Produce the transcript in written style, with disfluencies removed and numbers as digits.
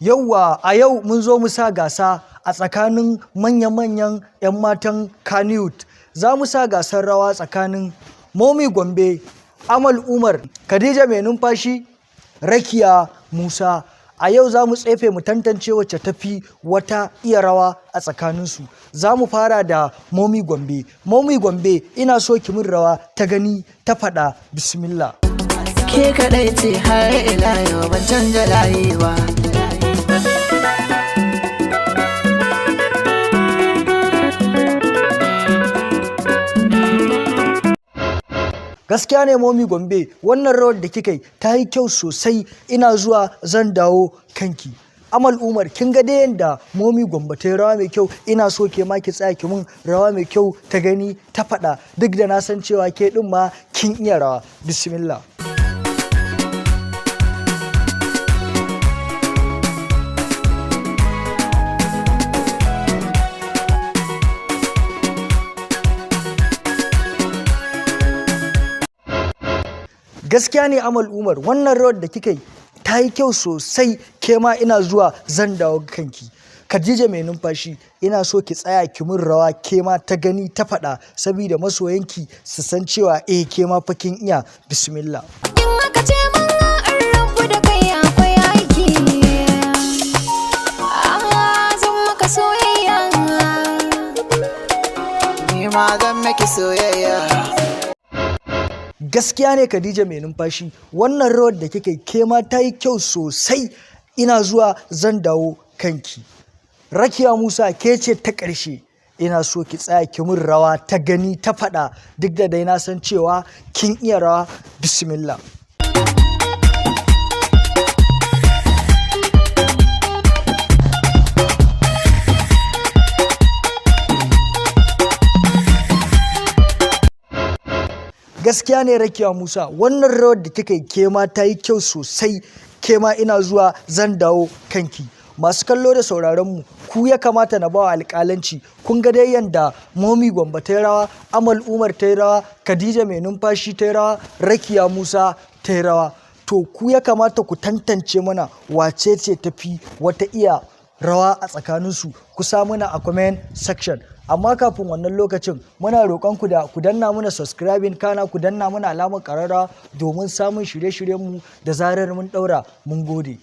Yauwa a yau mun zo mu sa gasa a tsakanin manya-manyan 'yan matan Kannywood. Za mu sa gasar rawa tsakanin Momi Gombe, Amal Umar, Khadija Mai Numfashi, Rakiya Musa. A yau za mu tsefe mu tantance wacce tafi wata iya rawa a tsakaninsu. Za mu fara da Momi Gombe. Momi Gombe, ina so ki min rawa ta gani ta faɗa. Bismillah. Ke kaɗai ce har ila yau ban canja layi ba. Gaskiya ne Momi Gombe, wannan rawar da kika yi ta yi kyau sosai. Ina zuwa zan dawo kanki. Amal Umar, kin ga dai yanda Momi Gombe ta yi rawa mai kyau. Ina so ke ma ki tsaya ki mun rawa mai kyau ta gani ta faɗa, duk da na san cewa ke ɗin ma kin iya rawa. Bismillah. Gaskiya ne Amal Umar, wannan rawar da kika yi ta yi kyau sosai. Ke ma ina zuwa zan dawo kanki. Khadija Mai Numfashi, ina so ki tsaya ki mun rawa ke ma ta gani ta faɗa, saboda masoyanki su san cewa ke ma fa kin iya. Bismillah. In aka ce mun an rabu da kai akwai aiki, zan maka soyayya. Ni ma zan maki soyayya. Gaskiya ne Khadija Mai Numfashi, wannan rawar da kika yi ke ma ta yi kyau sosai. Ina zuwa zan dawo kanki. Rakiya Musa, ke ce ta ƙarshe. Ina so ki tsaya ki mun rawa ta gani ta faɗa, duk da dai na san cewa kin iya rawa. Bismillah. Gaskiya ne Rakiya Musa, wannan rawar da kika yi ke ma ta yi kyau sosai. Ke ma ina zuwa zan dawo kanki. Masu kallo da sauraron mu, ku ya kamata na bawa alƙalanci. Kun ga dai yanda Momi Gombe ta yi rawa, Amal Umar ta yi rawa, Khadija Mai Numfashi ta yi rawa, Rakiya Musa ta yi rawa. To ku ya kamata ku tantance mana wace ce tafi wata iya rawa a tsakaninsu. Ku sa mana a comment section. Amma kafin wannan lokacin, muna roƙon ku da ku danna mana subscribing, kana ku danna mana alamar ƙararrawa domin samun shirye-shiryenmu da zarar mun ɗaura. Mun gode.